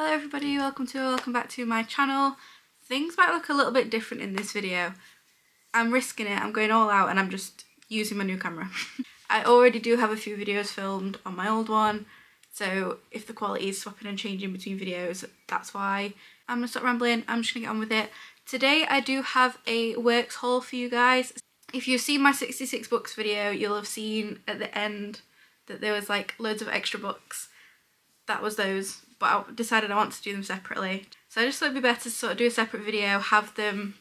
Hello everybody, welcome back to my channel. Things might look a little bit different in this video. I'm risking it, I'm going all out and I'm just using my new camera. I already do have a few videos filmed on my old one, so if the quality is swapping and changing between videos, that's why. I'm gonna stop rambling, I'm just gonna get on with it. Today I do have a works haul for you guys. If you've seen my 66 books video, you'll have seen at the end that there was like loads of extra books. That was those, but I decided I want to do them separately. So I just thought it'd be better to sort of do a separate video, have them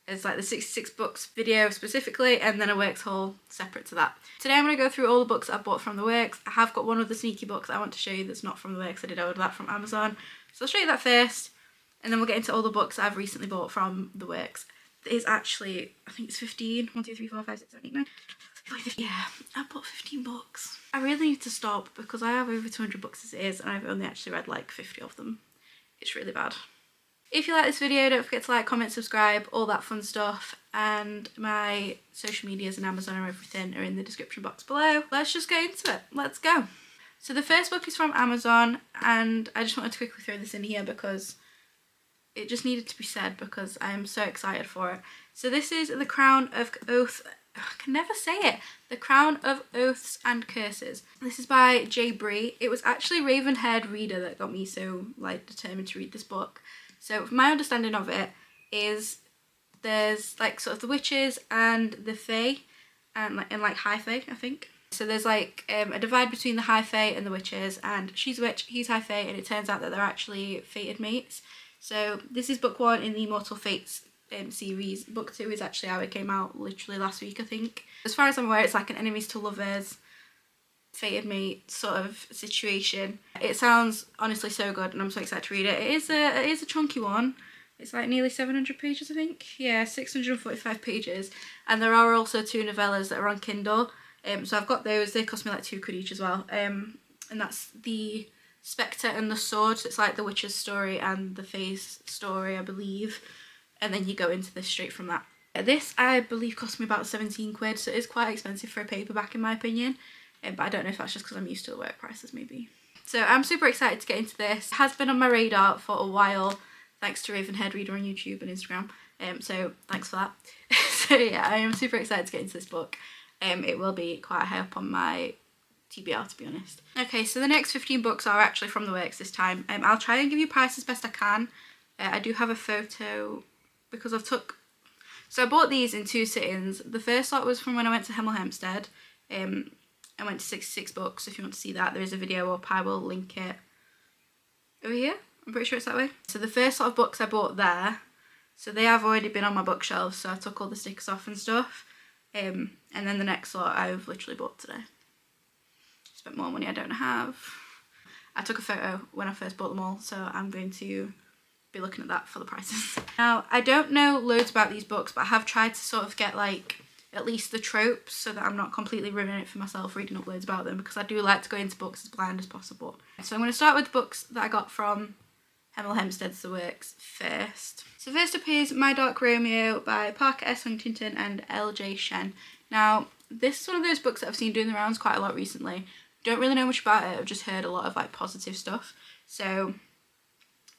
as like the 66 books video specifically, and then a works haul separate to that. Today I'm going to go through all the books I bought from the works. I have got one of the sneaky books I want to show you that's not from the works. I did order that from Amazon. So I'll show you that first, and then we'll get into all the books I've recently bought from the works. There's actually, I think it's 15, 1, 2, 3, 4, 5, 6, 7, 8, 9. Yeah, I bought 15 books. I really need to stop because I have over 200 books as it is and I've only actually read like 50 of them. It's really bad. If you like this video, don't forget to like, comment, subscribe, all that fun stuff, and my social medias and Amazon and everything are in the description box below. Let's just get into it. Let's go. So the first book is from Amazon, and I just wanted to quickly throw this in here because it just needed to be said because I am so excited for it. So this is The Crown of Oath. I can never say it. The Crown of Oaths and Curses. This is by J. Bree. It was actually Raven-haired Reader that got me so like determined to read this book. So my understanding of it is there's like sort of the witches and the fae and like high fae, I think. So there's like a divide between the high fae and the witches, and she's a witch, he's high fae, and it turns out that they're actually fated mates. So this is book 1 in the Immortal Fates series. Book 2 is actually how it came out literally last week, I think. As far as I'm aware, it's like an enemies to lovers, fated mate sort of situation. It sounds honestly so good and I'm so excited to read it. It is a chunky one. It's like nearly 700 pages, I think. Yeah, 645 pages. And there are also 2 novellas that are on Kindle. So I've got those. They cost me like £2 each as well. And that's The Spectre and the Sword. So it's like the witch's story and the fae's story, I believe. And then you go into this straight from that. This, I believe, cost me about 17 quid, so it is quite expensive for a paperback in my opinion. But I don't know if that's just because I'm used to the work prices, maybe. So I'm super excited to get into this. It has been on my radar for a while, thanks to Raven-haired Reader on YouTube and Instagram. So thanks for that. So yeah, I am super excited to get into this book. It will be quite high up on my TBR, to be honest. Okay, so the next 15 books are actually from the works this time. I'll try and give you prices best I can. I do have a photo because so I bought these in 2 sittings. The first lot was from when I went to Hemel Hempstead. I went to 66 books. If you want to see that, there is a video up. I will link it over here. I'm pretty sure it's that way. So the first lot of books I bought there, so they have already been on my bookshelf, so I took all the stickers off and stuff. And then the next lot I've literally bought today. Spent more money I don't have. I took a photo when I first bought them all, so I'm going to be looking at that for the prices. Now, I don't know loads about these books, but I have tried to sort of get like at least the tropes so that I'm not completely ruining it for myself reading up loads about them, because I do like to go into books as blind as possible. So I'm going to start with the books that I got from Hemel Hempstead's The Works first. So first up is My Dark Romeo by Parker S. Huntington and L.J. Shen. Now, this is one of those books that I've seen doing the rounds quite a lot recently. Don't really know much about it, I've just heard a lot of like positive stuff. So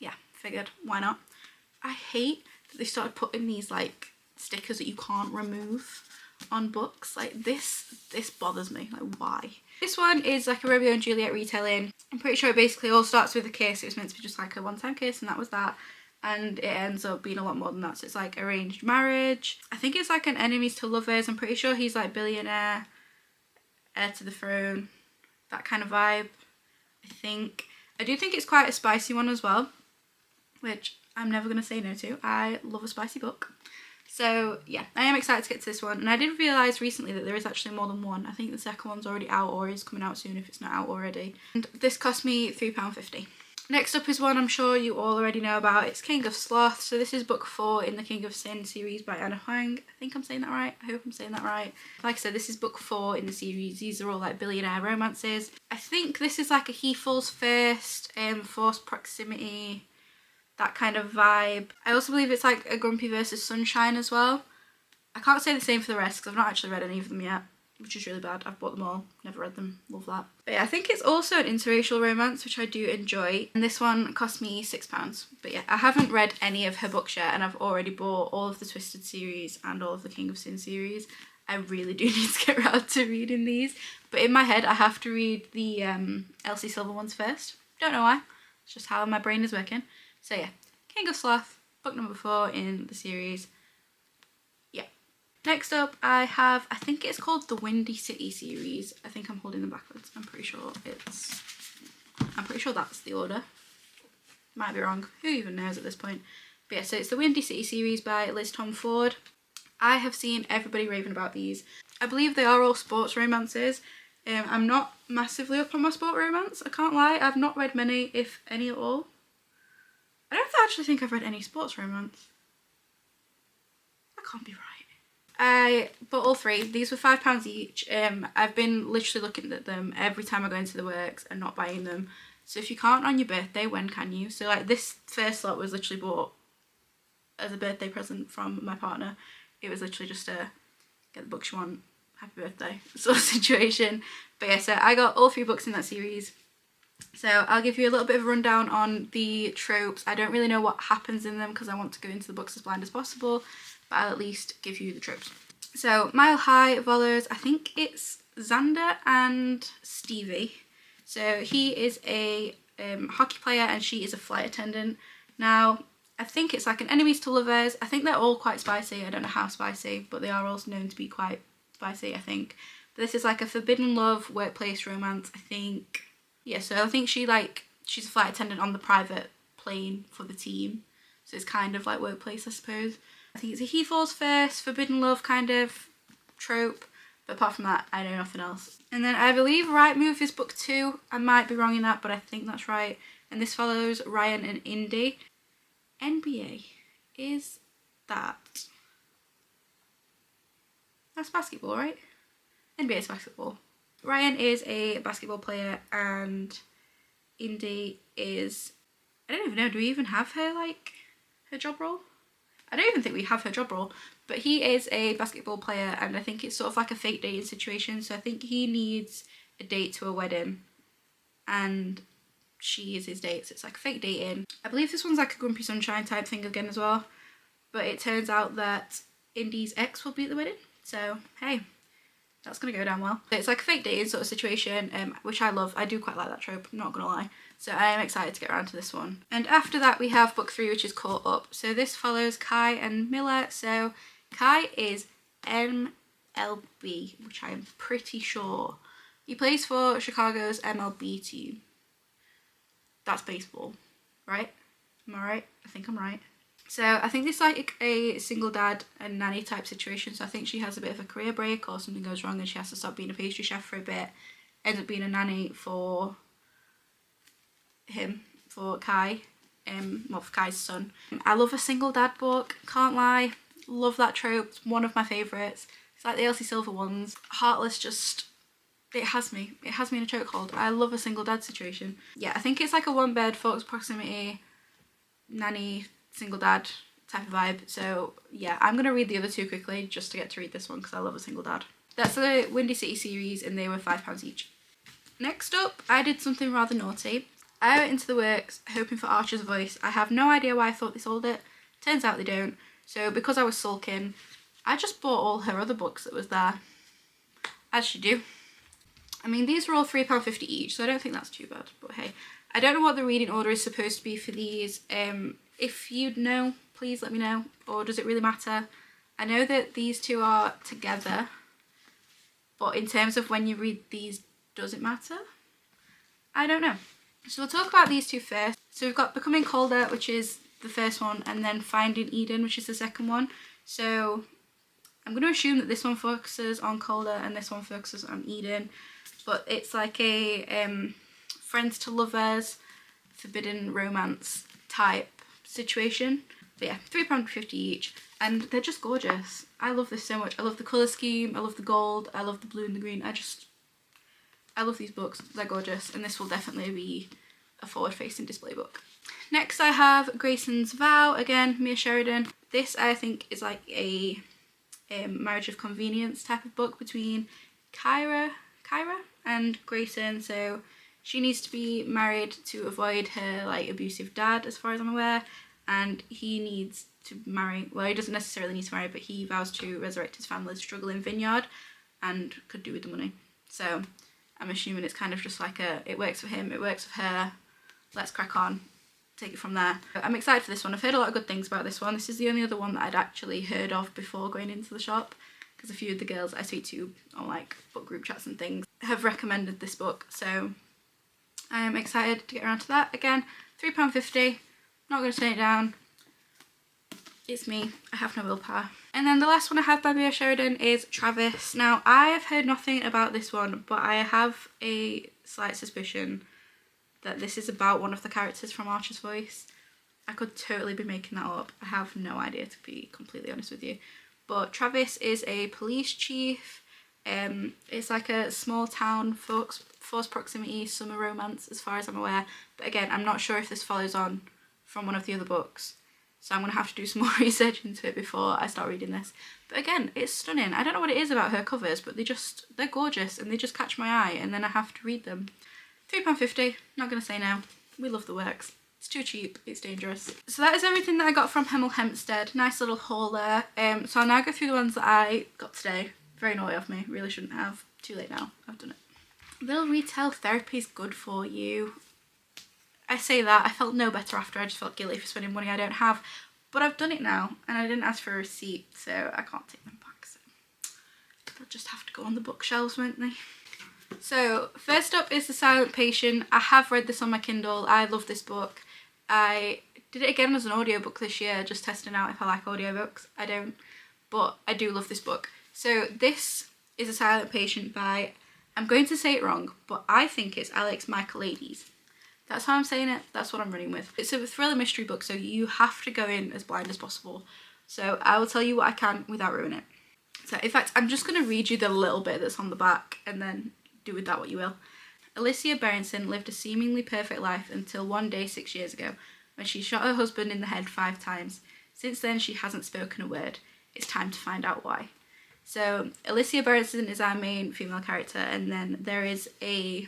yeah, figured why not. I hate that they started putting these like stickers that you can't remove on books. Like this bothers me. Like, why? This one is like a Romeo and Juliet retelling. I'm pretty sure it basically all starts with a kiss. It was meant to be just like a one-time kiss and that was that, and it ends up being a lot more than that. So it's like arranged marriage. I think it's like an enemies to lovers. I'm pretty sure he's like billionaire, heir to the throne, that kind of vibe, I think. I do think it's quite a spicy one as well, which I'm never going to say no to. I love a spicy book. So yeah, I am excited to get to this one. And I did realise recently that there is actually more than one. I think the second one's already out or is coming out soon if it's not out already. And this cost me £3.50. Next up is one I'm sure you all already know about. It's King of Sloth. So this is book 4 in the King of Sin series by Anna Huang. I think I'm saying that right. I hope I'm saying that right. Like I said, this is book 4 in the series. These are all like billionaire romances. I think this is like a he falls first, forced proximity, that kind of vibe. I also believe it's like a Grumpy versus Sunshine as well. I can't say the same for the rest because I've not actually read any of them yet. which is really bad. I've bought them all, never read them, love that. But yeah, I think it's also an interracial romance, which I do enjoy. And this one cost me £6. But yeah, I haven't read any of her books yet, and I've already bought all of the Twisted series and all of the King of Sin series. I really do need to get around to reading these. But in my head, I have to read the Elsie Silver ones first. Don't know why. It's just how my brain is working. So yeah, King of Sloth, book number 4 in the series. Yeah. Next up, I have, I think it's called the Windy City series. I think I'm holding them backwards. I'm pretty sure that's the order. Might be wrong. Who even knows at this point? But yeah, so it's the Windy City series by Liz Tom Ford. I have seen everybody raving about these. I believe they are all sports romances. I'm not massively up on my sport romance, I can't lie. I've not read many, if any at all. I don't actually think I've read any sports romance. That can't be right. I bought all 3. These were £5 each. I've been literally looking at them every time I go into the works and not buying them. So if you can't on your birthday, when can you? So like this first lot was literally bought as a birthday present from my partner. It was literally just a get the books you want, happy birthday sort of situation. But yeah, so I got all 3 books in that series. So I'll give you a little bit of a rundown on the tropes. I don't really know what happens in them because I want to go into the books as blind as possible, but I'll at least give you the tropes. So Mile High follows, I think it's Xander and Stevie. So he is a hockey player and she is a flight attendant. Now, I think it's like an enemies to lovers. I think they're all quite spicy. I don't know how spicy, but they are also known to be quite spicy, I think. But this is like a forbidden love workplace romance, I think. Yeah, so I think she's a flight attendant on the private plane for the team. So it's kind of like workplace, I suppose. I think it's a he falls first, forbidden love kind of trope. But apart from that, I know nothing else. And then I believe Right Move is book 2. I might be wrong in that, but I think that's right. And this follows Ryan and Indy. NBA, is that? That's basketball, right? NBA is basketball. Ryan is a basketball player and Indy is, I don't even know, do we even have her, like, her job role? I don't even think we have her job role, but he is a basketball player and I think it's sort of like a fake dating situation. So I think he needs a date to a wedding and she is his date, so it's like fake dating. I believe this one's like a Grumpy Sunshine type thing again as well, but it turns out that Indy's ex will be at the wedding, so hey, that's gonna go down well. So it's like a fake dating sort of situation, which I love. I do quite like that trope, I'm not gonna lie. So I am excited to get around to this one. And after that we have book 3, which is Caught Up. So this follows Kai and Miller. So Kai is MLB, which I am pretty sure. He plays for Chicago's MLB team. That's baseball, right? Am I right? I think I'm right. So I think this is like a single dad and nanny type situation. So I think she has a bit of a career break or something goes wrong and she has to stop being a pastry chef for a bit. Ends up being a nanny for him, for Kai, well, for Kai's son. I love a single dad book, can't lie. Love that trope, it's one of my favourites. It's like the Elsie Silver ones. Heartless just, it has me in a chokehold. I love a single dad situation. Yeah, I think it's like a 1-bed, focused proximity, nanny, single dad type of vibe. So yeah, I'm going to read the other 2 quickly just to get to read this one because I love a single dad. That's the Windy City series and they were £5 each. Next up, I did something rather naughty. I went into the works hoping for Archer's Voice. I have no idea why I thought they sold it. Turns out they don't. So because I was sulking, I just bought all her other books that was there. As you do. I mean, these were all £3.50 each, so I don't think that's too bad. But hey, I don't know what the reading order is supposed to be for these. If you'd know, please let me know. Or does it really matter? I know that these 2 are together. But in terms of when you read these, does it matter? I don't know. So we'll talk about these 2 first. So we've got Becoming Colder, which is the first one, and then Finding Eden, which is the second one. So I'm going to assume that this one focuses on Calder and this one focuses on Eden. But it's like a friends to lovers, forbidden romance type situation. But yeah, £3.50 each. And they're just gorgeous. I love this so much. I love the colour scheme, I love the gold, I love the blue and the green. I love these books, they're gorgeous. And this will definitely be a forward-facing display book. Next I have Grayson's Vow, again, Mia Sheridan. This I think is like a marriage of convenience type of book between Kyra and Grayson. So she needs to be married to avoid her like abusive dad, as far as I'm aware, and he needs to marry, well, he doesn't necessarily need to marry, but he vows to resurrect his family's struggling vineyard and could do with the money. So I'm assuming it's kind of just like it works for him, it works for her, let's crack on, take it from there. I'm excited for this one. I've heard a lot of good things about this one. This is the only other one that I'd actually heard of before going into the shop, because a few of the girls I speak to on like book group chats and things have recommended this book, so I am excited to get around to that. Again, £3.50, not going to turn it down. It's me, I have no willpower. And then the last one I have by Mia Sheridan is Travis. Now, I have heard nothing about this one, but I have a slight suspicion that this is about one of the characters from Archer's Voice. I could totally be making that up. I have no idea, to be completely honest with you. But Travis is a police chief. It's like a small town, forced proximity, summer romance, as far as I'm aware. But again, I'm not sure if this follows on from one of the other books, so I'm going to have to do some more research into it before I start reading this. But again, it's stunning. I don't know what it is about her covers, but they're gorgeous and they just catch my eye, and then I have to read them. £3.50, not going to say no. We love the works. It's too cheap, it's dangerous. So that is everything that I got from Hemel Hempstead. Nice little haul there. So I'll now go through the ones that I got today. Very naughty of me, really shouldn't have. Too late now, I've done it. Little retail therapy is good for you. I say that, I felt no better after. I just felt guilty for spending money I don't have. But I've done it now, and I didn't ask for a receipt, so I can't take them back. So they'll just have to go on the bookshelves, won't they? So first up is The Silent Patient. I have read this on my Kindle. I love this book. I did it again as an audiobook this year, just testing out if I like audiobooks. I don't, but I do love this book. So this is A Silent Patient by, I'm going to say it wrong, but I think it's Alex Michaelides. That's how I'm saying it, that's what I'm running with. It's a thriller mystery book, so you have to go in as blind as possible. So I will tell you what I can without ruining it. So in fact, I'm just going to read you the little bit that's on the back and then do with that what you will. Alicia Berenson lived a seemingly perfect life until one day 6 years ago, when she shot her husband in the head 5 times. Since then, she hasn't spoken a word. It's time to find out why. So Alicia Berenson is our main female character, and then there is a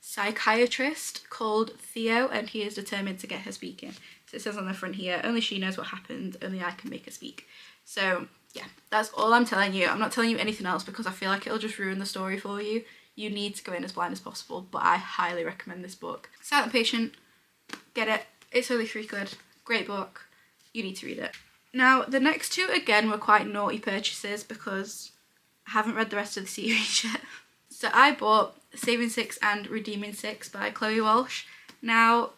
psychiatrist called Theo, and he is determined to get her speaking. So it says on the front here, only she knows what happened, only I can make her speak. So yeah, that's all I'm telling you. I'm not telling you anything else because I feel like it'll just ruin the story for you. You need to go in as blind as possible, but I highly recommend this book. Silent Patient, get it. It's only £3. Great book. You need to read it. Now, the next two, again, were quite naughty purchases because I haven't read the rest of the series yet. So I bought Saving Six and Redeeming Six by Chloe Walsh. Now,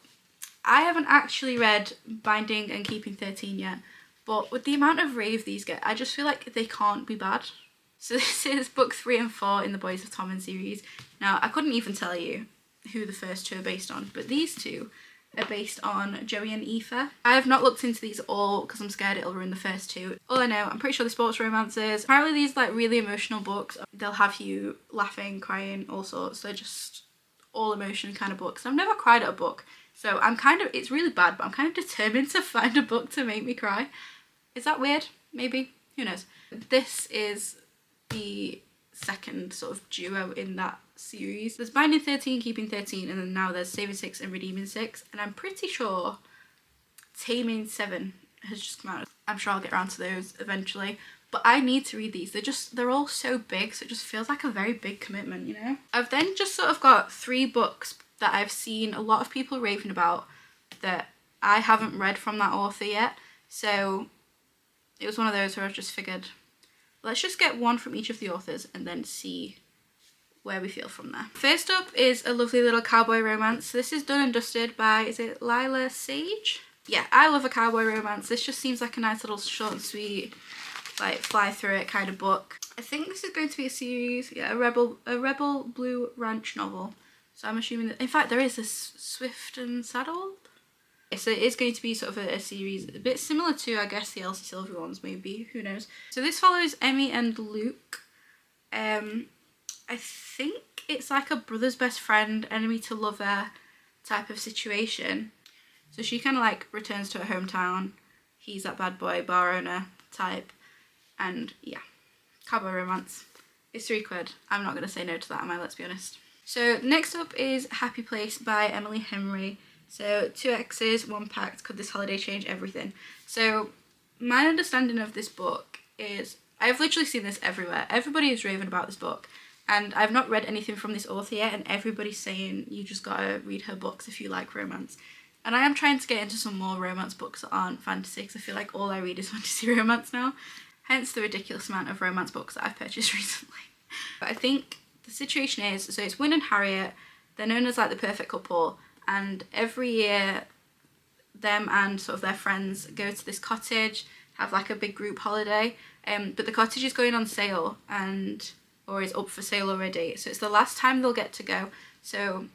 I haven't actually read Binding and Keeping 13 yet, but with the amount of rave these get, I just feel like they can't be bad. So this is book 3 and 4 in the Boys of Tommen series. Now, I couldn't even tell you who the first two are based on, but these two are based on Joey and Aoife. I have not looked into these at all because I'm scared it'll ruin the first two. All I know, I'm pretty sure they're sports romances. Apparently these like really emotional books, they'll have you laughing, crying, all sorts. They're just all emotion kind of books. I've never cried at a book, so it's really bad, but I'm kind of determined to find a book to make me cry. Is that weird? Maybe, who knows. This is the second sort of duo in that series. There's Binding 13, Keeping 13, and then now there's Saving 6 and Redeeming 6, and I'm pretty sure Taming 7 has just come out. I'm sure I'll get around to those eventually, but I need to read these. They're all so big, so it just feels like a very big commitment, you know? I've then just sort of got 3 books that I've seen a lot of people raving about that I haven't read from that author yet, so it was one of those where I just figured, let's just get one from each of the authors and then see where we feel from there. First up is a lovely little cowboy romance. This is Done and Dusted by, is it Lila Sage? Yeah, I love a cowboy romance. This just seems like a nice little short and sweet, like fly through it kind of book. I think this is going to be a series, yeah, a Rebel Blue Ranch novel. So I'm assuming that, in fact, there is this Swift and Saddle. So it is going to be sort of a series, a bit similar to, I guess, the Elsie Silver ones, maybe, who knows. So this follows Emmy and Luke. I think it's like a brother's best friend, enemy to lover type of situation. So she kind of like returns to her hometown. He's that bad boy bar owner type. And yeah, cowboy romance. It's £3. I'm not going to say no to that, am I? Let's be honest. So next up is Happy Place by Emily Henry. So 2 X's, 1 pact, could this holiday change everything? So my understanding of this book is, I've literally seen this everywhere. Everybody is raving about this book, and I've not read anything from this author yet, and everybody's saying you just gotta read her books if you like romance. And I am trying to get into some more romance books that aren't fantasy, because I feel like all I read is fantasy romance now. Hence the ridiculous amount of romance books that I've purchased recently. But I think the situation is, so it's Win and Harriet, they're known as like the perfect couple, and every year them and sort of their friends go to this cottage, have like a big group holiday, but the cottage is going on sale or is up for sale already, so it's the last time they'll get to go. So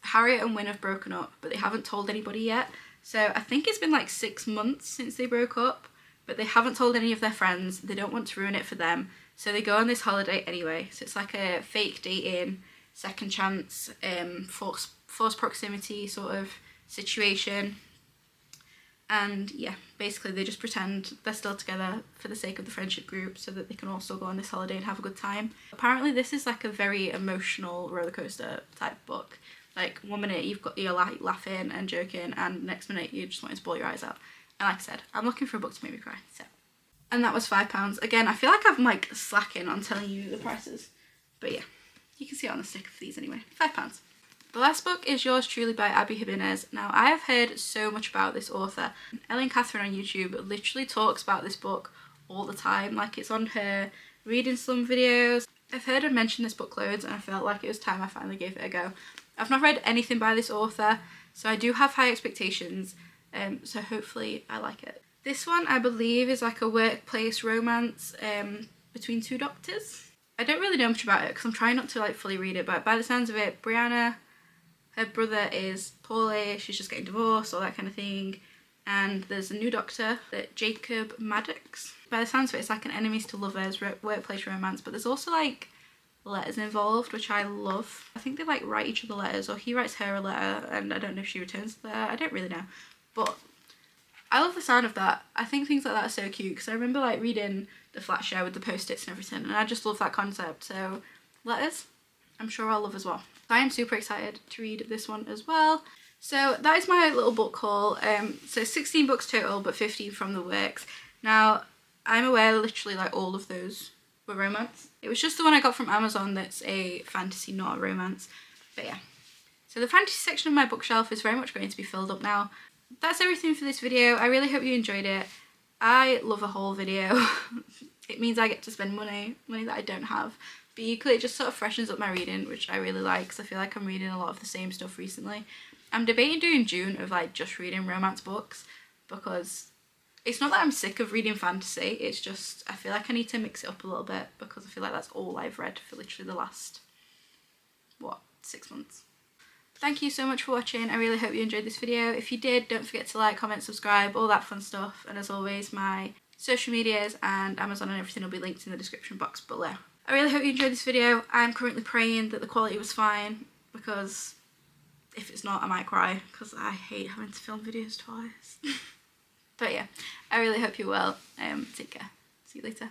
Harriet and Win have broken up, but they haven't told anybody yet. So I think it's been like 6 months since they broke up, but they haven't told any of their friends. They don't want to ruin it for them, so they go on this holiday anyway. So it's like a fake dating, second chance, forced proximity sort of situation. And yeah, basically they just pretend they're still together for the sake of the friendship group so that they can also go on this holiday and have a good time. Apparently this is like a very emotional roller coaster type book. Like one minute you're like laughing and joking, and next minute you just want to bawl your eyes out. And like I said, I'm looking for a book to make me cry. So, and that was £5. Again, I feel like I'm like slacking on telling you the prices, but yeah, you can see it on the sticker for these anyway. £5. The last book is Yours Truly by Abby Jimenez. Now, I have heard so much about this author. Ellen Catherine on YouTube literally talks about this book all the time. Like, it's on her reading slum videos. I've heard her mention this book loads, and I felt like it was time I finally gave it a go. I've not read anything by this author, so I do have high expectations, so hopefully I like it. This one, I believe, is like a workplace romance between 2 doctors. I don't really know much about it because I'm trying not to like fully read it, but by the sounds of it, Brianna, her brother is poorly, she's just getting divorced, all that kind of thing. And there's a new doctor, Jacob Maddox. By the sounds of it, it's like an enemies to lovers workplace romance, but there's also like letters involved, which I love. I think they like write each other letters, or he writes her a letter, and I don't know if she returns the letter. I don't really know. But I love the sound of that. I think things like that are so cute, because I remember like reading The Flat Share with the post-its and everything, and I just love that concept. So letters, I'm sure I'll love as well. I am super excited to read this one as well. So that is my little book haul. So 16 books total, but 15 from the works. Now, I'm aware literally like all of those were romance. It was just the one I got from Amazon that's a fantasy, not a romance. But yeah. So the fantasy section of my bookshelf is very much going to be filled up now. That's everything for this video. I really hope you enjoyed it. I love a haul video. It means I get to spend money that I don't have. But equally, it just sort of freshens up my reading, which I really like, because I feel like I'm reading a lot of the same stuff recently. I'm debating doing June of like just reading romance books, because it's not that I'm sick of reading fantasy, it's just I feel like I need to mix it up a little bit, because I feel like that's all I've read for literally the last, 6 months. Thank you so much for watching. I really hope you enjoyed this video. If you did, don't forget to like, comment, subscribe, all that fun stuff. And as always, my social medias and Amazon and everything will be linked in the description box below. I really hope you enjoyed this video. I'm currently praying that the quality was fine, because if it's not, I might cry, because I hate having to film videos twice. But yeah, I really hope you're well. Take care. See you later.